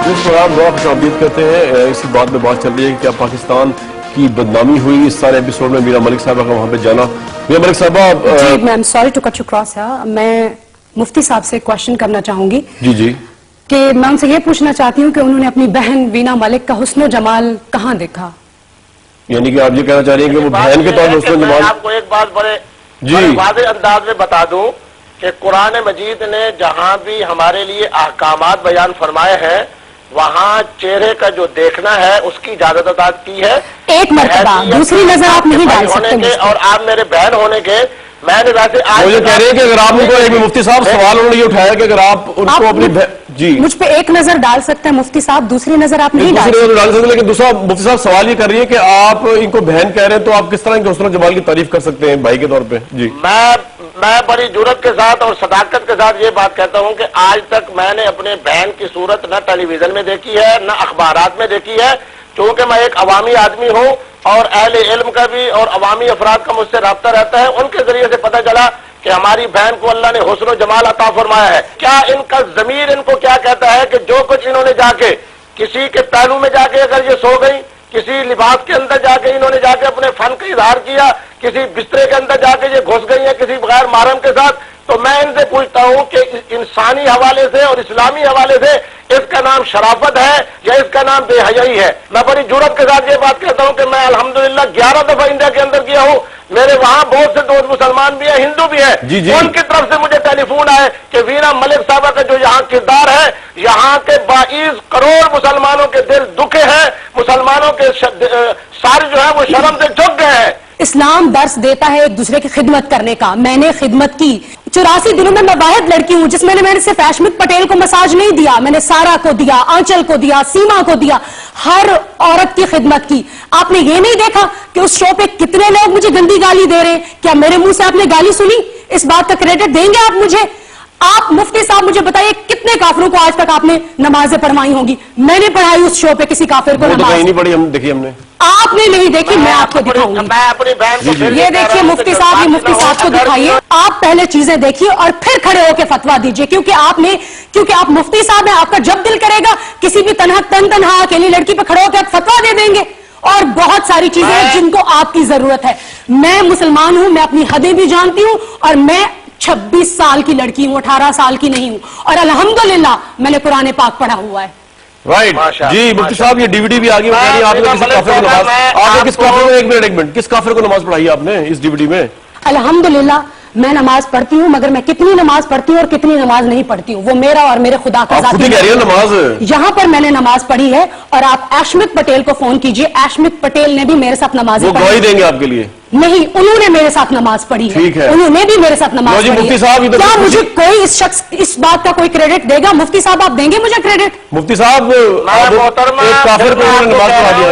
जिस पर आप बहुत खुशामदीद करते हैं, इसी बात में बात चल रही है कि क्या पाकिस्तान की बदनामी हुई इस सारे एपिसोड में मीरा मलिक साहबा का वहाँ पे जाना। मीरा मलिक साहबा, जी मैं sorry to cut you cross है, मैं मुफ्ती साहब से क्वेश्चन करना चाहूंगी जी जी कि मैं उनसे ये पूछना चाहती हूँ कि उन्होंने अपनी बहन वीना मलिक का हुस्न जमाल कहाँ देखा। यानी कि आप ये कहना चाह रही हैं कि वो बहन के तौर पर हुस्न जमाल। आपको एक बात बड़े वाज़ेह अंदाज में बता दूं कि कुरान मजीद ने जहां भी हमारे लिए अहकामात बयान फरमाए हैं वहां चेहरे का जो देखना है उसकी इजाजत अदा की है। एक मर्तबा दूसरी नजर आप नहीं डाल सकते और आप मेरे बहन होने के मैंने वैसे आज ये कह रहे हैं कि अगर आप उनको एक मुफ्ती साहब सवाल उन्होंने ये उठाया कि अगर आप उनको अपनी जी मुझ पे एक नजर डाल सकते हैं मुफ्ती साहब, दूसरी नजर आप नहीं डाल सकते। लेकिन दूसरा मुफ्ती साहब सवाल ये कर रही है कि आप इनको बहन कह रहे हैं तो आप किस तरह के हुस्न जमाल की तारीफ कर सकते हैं भाई के तौर पे। जी मैं बड़ी जुर्रत के साथ और सदाकत के साथ ये बात कहता हूँ कि आज तक मैंने अपने बहन की सूरत न टेलीविजन में देखी है न अखबारात में देखी है, क्योंकि मैं एक अवामी आदमी हूँ और अहले इल्म का भी और अवामी अफराद का मुझसे राब्ता रहता है। उनके जरिए से पता चला कि हमारी बहन को अल्लाह ने हुस्न जमाल अता फरमाया है। क्या इनका ज़मीर इनको क्या कहता है कि जो कुछ इन्होंने जाके किसी के पहलू में जाके अगर ये सो गई, किसी लिबास के अंदर जाके इन्होंने जाके अपने फन का इजहार किया, किसी बिस्तरे के अंदर जाके ये घुस गई है किसी गैर महरम के साथ, तो मैं इनसे पूछता हूं कि इंसानी हवाले से और इस्लामी हवाले से इसका नाम शराफत है या इसका नाम बेहयाई है। मैं बड़ी जुर्रत के साथ ये बात कहता हूं कि मैं अल्हम्दुलिल्लाह 11 दफा इंडिया के अंदर गया हूं, मेरे वहां बहुत से दोस्त मुसलमान भी हैं, हिंदू भी हैं। उनकी तरफ से मुझे टेलीफोन आए कि वीना मलिक साहबा का जो यहाँ किरदार है, यहाँ के 22 करोड़ मुसलमानों के दिल दुखे हैं, मुसलमानों के सारे जो है वो शर्म से झुक गए हैं। इस्लाम दर्स देता है एक दूसरे की खिदमत करने का। मैंने खिदमत की 84 दिनों में मैं वाहिद लड़की हूं जिसमें मैंने सिर्फ अश्मित पटेल को मसाज नहीं दिया, मैंने सारा को दिया, आंचल को दिया, सीमा को दिया, हर औरत की खिदमत की। आपने ये नहीं देखा कि उस शो पे कितने लोग मुझे गंदी गाली दे रहे हैं? क्या मेरे मुंह से आपने गाली सुनी? इस बात का क्रेडिट देंगे आप मुझे? आप मुफ्ती साहब मुझे बताइए कितने काफिरों को आज तक आपने नमाजें पढ़वाई होंगी? मैंने पढ़ाई उस शो पे किसी काफिर को नमाज नहीं पढ़ी, हम देखी हमने, आपने नहीं देखी, मैं आपको दिखाऊंगी। मैं अपनी बहन को ये देखिए मुफ्ती साहब, ये मुफ्ती साहब को दिखाइए। आप पहले चीजें देखिए और फिर खड़े होकर फतवा दीजिए, क्योंकि आप मुफ्ती साहब हैं। आपका जब दिल करेगा किसी भी तनहा अकेली लड़की पे खड़े होकर फतवा दे देंगे। और बहुत सारी चीजें हैं जिनको आपकी जरूरत है। मैं मुसलमान हूं, मैं अपनी हदें भी जानती हूं और मैं 26 साल की लड़की हूं, 18 साल की नहीं हूं, और अल्हम्दुलिल्लाह मैंने कुरान पाक पढ़ा हुआ है। राइट जी मुफ्ती साहब, ये डीवीडी भी आ गई। आपने किस काफिर को नमाज, आपने किस काफिर को, एक मिनट, किस काफिर को नमाज पढ़ाई आपने इस डीवीडी में? अल्हम्दुलिल्लाह मैं नमाज पढ़ती हूँ, मगर मैं कितनी नमाज पढ़ती हूँ और कितनी नमाज नहीं पढ़ती हूँ वो मेरा और मेरे खुदा का जाती है। नमाज यहाँ पर मैंने नमाज पढ़ी है। और आप अश्मित पटेल को फोन कीजिए, अश्मित पटेल ने भी मेरे साथ नमाज गवाही देंगे आपके लिए। नहीं, उन्होंने मेरे साथ नमाज पढ़ी है, उन्होंने भी मेरे साथ नमाज पढ़ी है। क्या मुझे कोई इस बात का कोई क्रेडिट देगा? मुफ्ती साहब आप देंगे मुझे क्रेडिट? मुफ्ती साहब काफिर को नमाज पढ़ा दिया।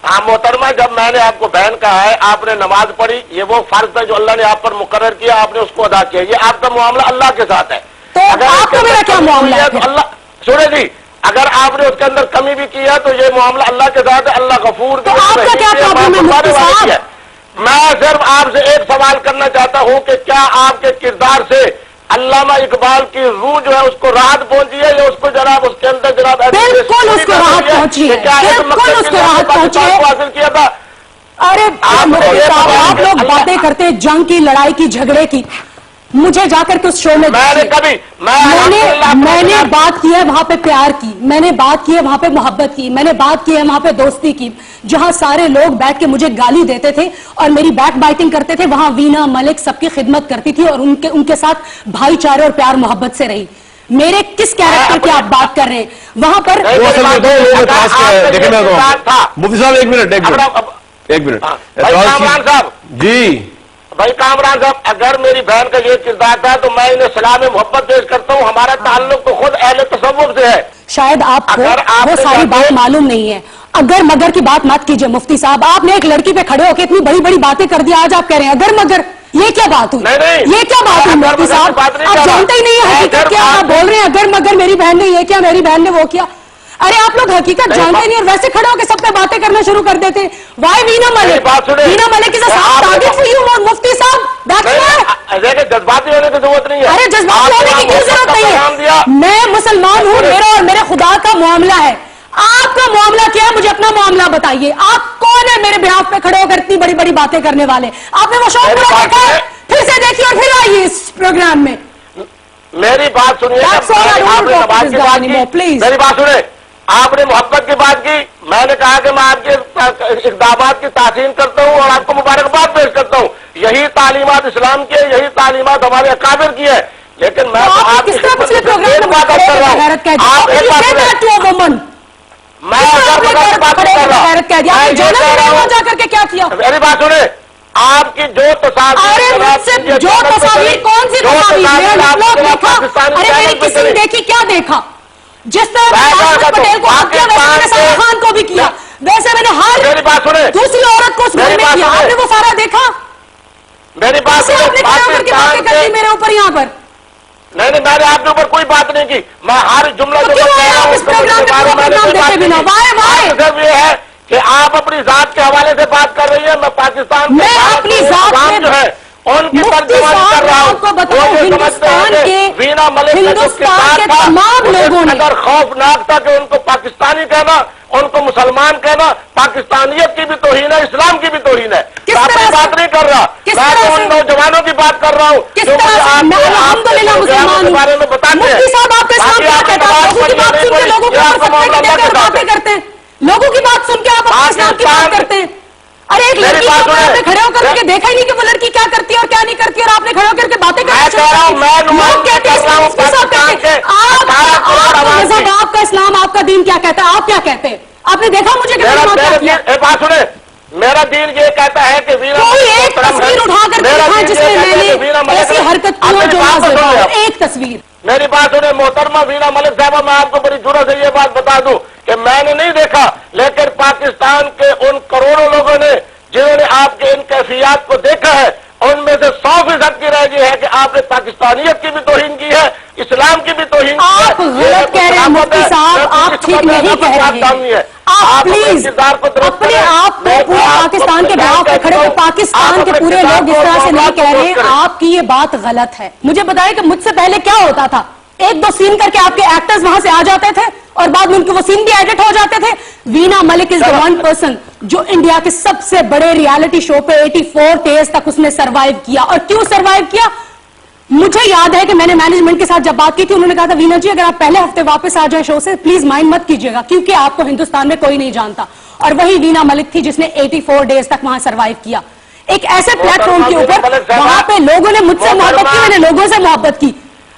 हाँ मोहतरमा, जब मैंने आपको बहन कहा है आपने नमाज पढ़ी, ये वो फर्ज था जो अल्लाह ने आप पर मुकर्रर किया, आपने उसको अदा किया। ये आपका मामला अल्लाह के साथ है। तो आपको मेरा क्या मामला है? तो अल्लाह सुने जी, अगर आपने उसके अंदर कमी भी की है तो ये मामला अल्लाह के साथ है। अल्लाह गफूर। तो आपका क्या प्रॉब्लम है मुफ्ती साहब? मैं सिर्फ आपसे एक सवाल करना चाहता हूँ कि क्या आपके किरदार से अल्लामा इकबाल की रूह जो है उसको राहत पहुंची है या उसको जनाब उसके अंदर जनाब बिल्कुल उसको राहत पहुंची है, बिल्कुल उसको राहत पहुंची है। हासिल किया था। अरे आप लोग बातें करते हैं जंग की, लड़ाई की, झगड़े की। मुझे जाकर के उस शो में मैंने बात की है वहां पे प्यार की, मैंने बात की है वहां पे मोहब्बत की, मैंने बात की है वहां पे दोस्ती की। जहां सारे लोग बैठ के मुझे गाली देते थे और मेरी बैक बाइटिंग करते थे, वहां वीना मलिक सबकी खिदमत करती थी और उनके साथ भाईचारे और प्यार मोहब्बत से रही। मेरे किस कैरेक्टर की आप बात कर रहे हैं? वहां पर मुफ्ती साहब एक मिनट कामरान साहब जी, भाई कामरान साहब, अगर मेरी बहन का ये किरदार था तो मैं इन्हें सलाम मोहब्बत पेश करता हूँ। हमारा ताल्लुक तो खुद अहले तसव्वुफ से है। शायद आपको वो सारी बात मालूम नहीं है। अगर मगर की बात मत कीजिए मुफ्ती साहब। आपने एक लड़की पे खड़े होकर इतनी बड़ी बड़ी बातें कर दी, आज आप कह रहे हैं अगर मगर। ये क्या बात हुई? ये क्या बात हुई मुफ्ती साहब? आप जानते ही नहीं है हकीकत क्या आप बोल रहे हैं। अगर मगर मेरी बहन ने ये किया, मेरी बहन ने वो किया। अरे आप लोग हकीकत जानते नहीं और वैसे खड़े होकर सब पे बातें करना शुरू कर देते। Why Veena Malik? Veena Malik is a target for you और मुफ्ती साहब जज्बाती होने की जरूरत नहीं है। अरे जज्बाती होने की क्यों जरूरत नहीं है? मैं मुसलमान हूँ, मेरा और मेरे खुदा का मामला है। आपका मामला क्या है? मुझे अपना मामला बताइए। आप कौन है मेरे बिहाफ पे खड़े होकर इतनी बड़ी बड़ी बातें करने वाले? आपने वो शो पूरा देखा है? फिर से देखिए और फिर आइए इस प्रोग्राम में। मेरी बात सुनिए, आपने नमाज की बात की, प्लीज मेरी बात सुने, आपने मोहब्बत की बात की, मैंने कहा कि मैं आपके इक़दामात की तासीन करता हूँ और आपको मुबारकबाद पेश करता हूँ। यही तालीमात इस्लाम की है, यही तालीमात हमारे अकाबिर की है। लेकिन मैं तो आप किस तरह पिछले प्रोग्राम में बात कर रहा हूँ? मैं कर रहा हूँ जाकर के क्या किया? मेरी बात सुने, आपकी जो तस्वीर, जो तस्वीर कौन सी तस्वीर? अरे मेरी किसी ने देखी? क्या देखा? जिस तरह पटेल को हक किया वैसे मैंने शाहरुख खान को भी किया, वैसे मैंने हर दूसरी औरत को उस घर में किया। आपने वो सारा देखा? मेरी बात सुने, आपने बातें कर दी मेरे ऊपर यहाँ पर। नहीं, मैंने आपके ऊपर कोई बात नहीं की। मैं हर जुमला जो कह रहा हूँ सिर्फ ये है कि आप अपनी जात के हवाले से बात कर रही है। मैं पाकिस्तान मैं अपनी जात जो है उनकी तर्जुमानी कर रहा हूँ। आपको बताऊं, हिंदुस्तान के वीना मलिक हिंदुस्तान के तमाम लोगों ने अगर खौफनाक था कि उनको पाकिस्तानी कहना, उनको मुसलमान कहना, पाकिस्तानियत की भी तौहीन है, इस्लाम की भी तौहीन है। अपनी बात नहीं कर रहा, मैं तो उन नौजवानों की बात कर रहा हूँ जो अल्हम्दुलिल्लाह मुसलमान के बारे में बताते हैं। मुफ्ती साहब आपका इस्लाम क्या कहता है? लोगों की बात सुन के लोगों के ऊपर फतवे देकर बातें करते हैं। लोगों की बात सुन के आप अपने इस्लाम की बात करते हैं। अरे एक लड़की को आपने खड़े होकर के देखा ही नहीं कि वो लड़की क्या करती है और क्या नहीं करती, और आपने खड़े होकर के बातें करना शुरू कर दी। लोग कहते हैं आपका इस्लाम, आपका दीन क्या कहता है? आप क्या कहते हैं? आपने देखा मुझे बात सुने, मेरा दीन ये कहता है कि कोई एक तस्वीर उठा कर दिखा जिसमें मैंने ऐसी हरकत की हो जो नाज़िब हो। एक तस्वीर। मेरी बात सुने मोहतरमा वीना मलिक साहबा, मैं आपको बड़ी जुर्रत से ये बात बता दूं कि मैंने नहीं देखा, लेकिन पाकिस्तान के उन करोड़ों लोगों ने जिन्होंने आपके इन कैफियत को देखा है, उनमें से 100% की राय ये है कि आपने पाकिस्तानियत की भी तौहीन की है, इस्लाम की भी तौहीन की है। आप गलत कह रहे हैं मुफ्ती साहब, आप ठीक नहीं कह रहे हैं। आप प्लीज अपने आप को पूरे पाकिस्तान के भाव पे खड़े हो, पाकिस्तान के पूरे लोग इस तरह से नहीं कह रहे। आपकी ये बात गलत है। मुझे बताएं कि मुझसे पहले क्या होता था? एक दो सीन करके आपके एक्टर्स वहां से आ जाते थे और बाद में उनके वो सीन भी एडिट हो जाते थे। Veena Malik is the one person जो इंडिया के सबसे बड़े रियलिटी शो पे 84 डेज तक उसने सरवाइव किया। और क्यों सरवाइव किया? मुझे याद है कि मैंने मैनेजमेंट के साथ जब बात की थी, उन्होंने कहा था वीना जी अगर आप पहले हफ्ते वापस आ जाए शो से प्लीज माइंड मत कीजिएगा, क्योंकि आपको हिंदुस्तान में कोई नहीं जानता। और वही वीना मलिक थी जिसने 84 डेज तक वहां सरवाइव किया, एक ऐसे प्लेटफॉर्म के ऊपर। वहां पे लोगों ने मुझसे मोहब्बत की, मैंने लोगों से मोहब्बत की।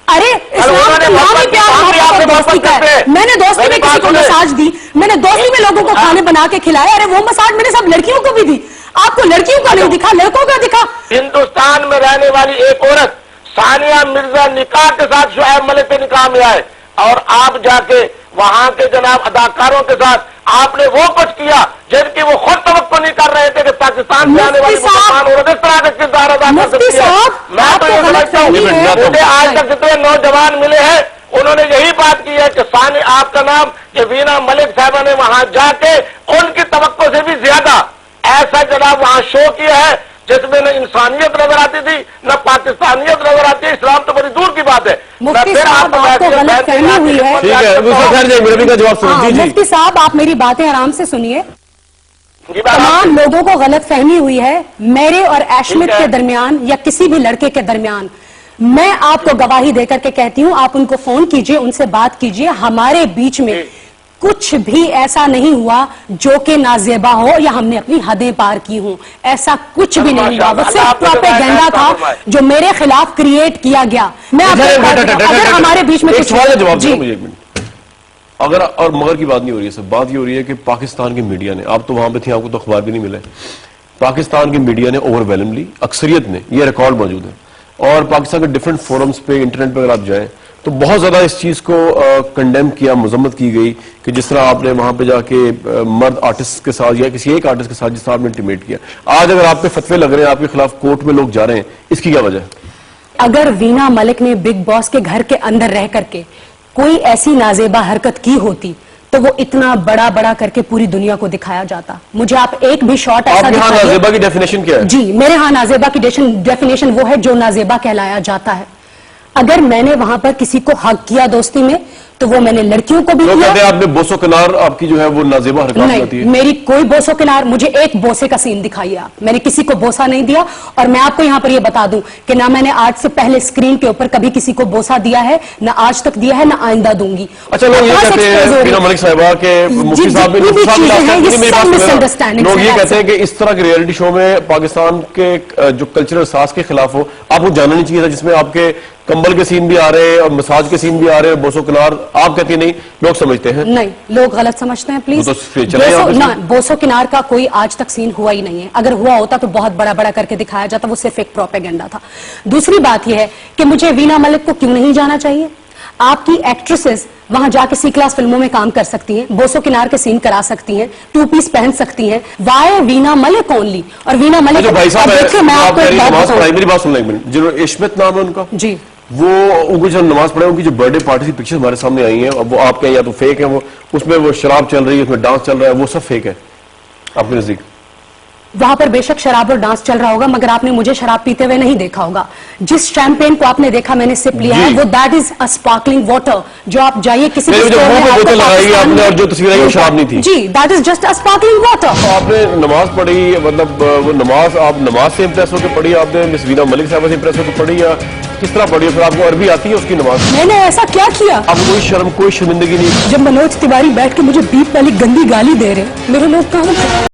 अरे इस्लाम का नाम ही प्यार मोहब्बत और दोस्ती का है। मैंने दोस्ती में किसी को मसाज दी, मैंने दोस्ती में लोगों को खाने बना के खिलाया। अरे वो मसाज मैंने सब लड़कियों को भी दी। आपको लड़कियों का नहीं दिखा, लड़कों का दिखा। हिंदुस्तान में रहने वाली एक औरत सानिया मिर्जा निकाह के साथ शुएब मलिक के निकाह में आए और आप जाके वहां के जनाब अदाकारों के साथ आपने वो कुछ किया जिनकी वो खुद तवक्को नहीं कर रहे थे कि पाकिस्तान से आने वाली मुसलमान औरत इस तरह का किरदार अदा कर सकती है। मैं तो ये समझता हूँ मुझे आज तक जितने नौजवान मिले हैं उन्होंने यही बात की है कि सानी आपका नाम कि वीना मलिक साहबा ने वहां जाके उनकी तवक्को से भी ज्यादा ऐसा जनाब वहां शो किया है जिसमें न इंसानियत नजर आती थी न पाकिस्तानियत नजर आती है। इस्लाम तो बड़ी दूर की बात है। मुफ्ती साहब आपको गलतफहमी हुई है। मुफ्ती साहब आप मेरी बातें आराम से सुनिए। तमाम लोगों को गलतफहमी हुई है मेरे और एशमित के दरमियान या किसी भी लड़के के दरमियान। मैं आपको गवाही देकर के कहती हूं, आप उनको फोन कीजिए, उनसे बात कीजिए। हमारे बीच में कुछ भी ऐसा नहीं हुआ जो कि नाजेबा हो या हमने अपनी हदें पार की हूं। ऐसा कुछ भी नहीं हुआ। वो सिर्फ प्रोपेगेंडा था जो मेरे खिलाफ क्रिएट किया गया। मैं अगर हमारे बीच में कुछ अगर और मगर की बात नहीं हो रही है, सब बात ये हो रही है कि पाकिस्तान की मीडिया ने, आप तो वहां पे थे, आपको तो अखबार भी नहीं मिले, पाकिस्तान की मीडिया ने ओवरवेलमली अक्सरियत ने, ये रिकॉर्ड मौजूद है और पाकिस्तान के डिफरेंट फोरम्स पे इंटरनेट पे अगर आप जाएं तो बहुत ज्यादा इस चीज को कंडेम किया, मजम्मत की गई कि जिस तरह आपने वहां पे जाके मर्द आर्टिस्ट के साथ या किसी एक आर्टिस्ट के साथ जिस तरह आपने इंटीमेट किया। आज अगर आप पे फतवे लग रहे हैं, आपके खिलाफ कोर्ट में लोग जा रहे हैं, इसकी क्या वजह है? अगर वीना मलिक ने बिग बॉस के घर के अंदर रह करके कोई ऐसी नाजेबा हरकत की होती تو وہ اتنا بڑا بڑا کر کے پوری دنیا کو دکھایا جاتا. مجھے آپ ایک بھی شارٹ ایسا آپ کے ہاں دکھائیے. نازیبا کی ڈیفینیشن کیا ہے؟ جی میرے ہاں نازیبا کی ڈیفینیشن وہ ہے جو نازیبا کہلایا جاتا ہے. اگر میں نے وہاں پر کسی کو حق کیا دوستی میں تو وہ میں نے لڑکیوں کو بھی لوگ کیا. کہتے ہیں آپ نے بوسو کنار آپ کی جو ہے وہ نازیبا حرکات ہوتی نہیں ہے. میری کوئی بوسو کنار, مجھے ایک بوسے کا سین دکھائیے آپ. میں نے کسی کو بوسا نہیں دیا, اور میں آپ کو یہاں پر یہ بتا دوں کہ نہ میں نے آج سے پہلے اسکرین کے اوپر کبھی کسی کو بوسا دیا ہے, نہ آج تک دیا ہے, نہ آئندہ دوں گی. اچھا لوگ یہ کہتے ہیں بینا ملک صاحبہ کہ مفتی صاحب لوگ یہ کہتے ہیں کہ اس طرح کے ریئلٹی شو میں پاکستان کے جو کلچرل ساز کے خلاف ہو, آپ کو جاننا نہیں چاہیے تھا, جس میں آپ کے کمبل کے سین بھی آ رہے ہیں اور مساج کے سین بھی آ رہے ہیں, بوسو کنار. آپ کہتے ہیں نہیں, لوگ سمجھتے ہیں. نہیں, لوگ غلط سمجھتے ہیں پلیز. بوسو کنار کا کوئی آج تک سین ہوا ہی نہیں ہے. اگر ہوا ہوتا تو بہت بڑا بڑا کر کے دکھایا جاتا, وہ صرف ایک پروپیگنڈا تھا. دوسری بات یہ ہے کہ مجھے وینا ملک کو کیوں نہیں جانا چاہیے. آپ کی ایکٹریسز وہاں جا کے سی کلاس فلموں میں کام کر سکتی ہیں, بوسو کنار کے سین کرا سکتی ہیں, 2 پیس پہن سکتی ہیں. وائی وینا ملک اونلی. اور وینا ملک بھائی صاحب میں آپ کو ایک بات بتاؤں. میری بات سن لیں ایک منٹ. جو عشمت نام ہے ان کا, جی وہ ان کو جب نماز پڑھے, ان کی جو برتھ ڈے پارٹی کی پکچر ہمارے سامنے آئی ہیں, اب وہ آپ کے یا تو فیک ہے, وہ اس میں وہ شراب چل رہی ہے, اس میں ڈانس چل رہا ہے, وہ سب فیک ہے آپ کے نزدیک؟ وہاں پر بے شک شراب اور ڈانس چل رہا ہوگا, مگر آپ نے مجھے شراب پیتے ہوئے نہیں دیکھا ہوگا. جس شیمپین کو آپ نے دیکھا میں نے سپ لیا ہے, وہ that is a sparkling water. جو آپ جائیے کسی بھی اسٹور میں, اور جو تصویر آئی وہ شراب نہیں تھی. جی that is just a sparkling water. آپ نے نماز پڑھی, مطلب وہ نماز آپ نماز سے امپریس ہو کے پڑھی, آپ نے مس وینا ملک صاحبہ سے امپریس ہو کے پڑھی, یا کس طرح پڑھی؟ پھر آپ کو عربی آتی ہے اس کی نماز؟ میں نے ایسا کیا کیا؟ آپ کو کوئی شرم کوئی شرمندگی نہیں؟ جب منوج تیواری بیٹھ کے مجھے بیپ والی گندی گالی دے رہے, میرے لوگ کہاں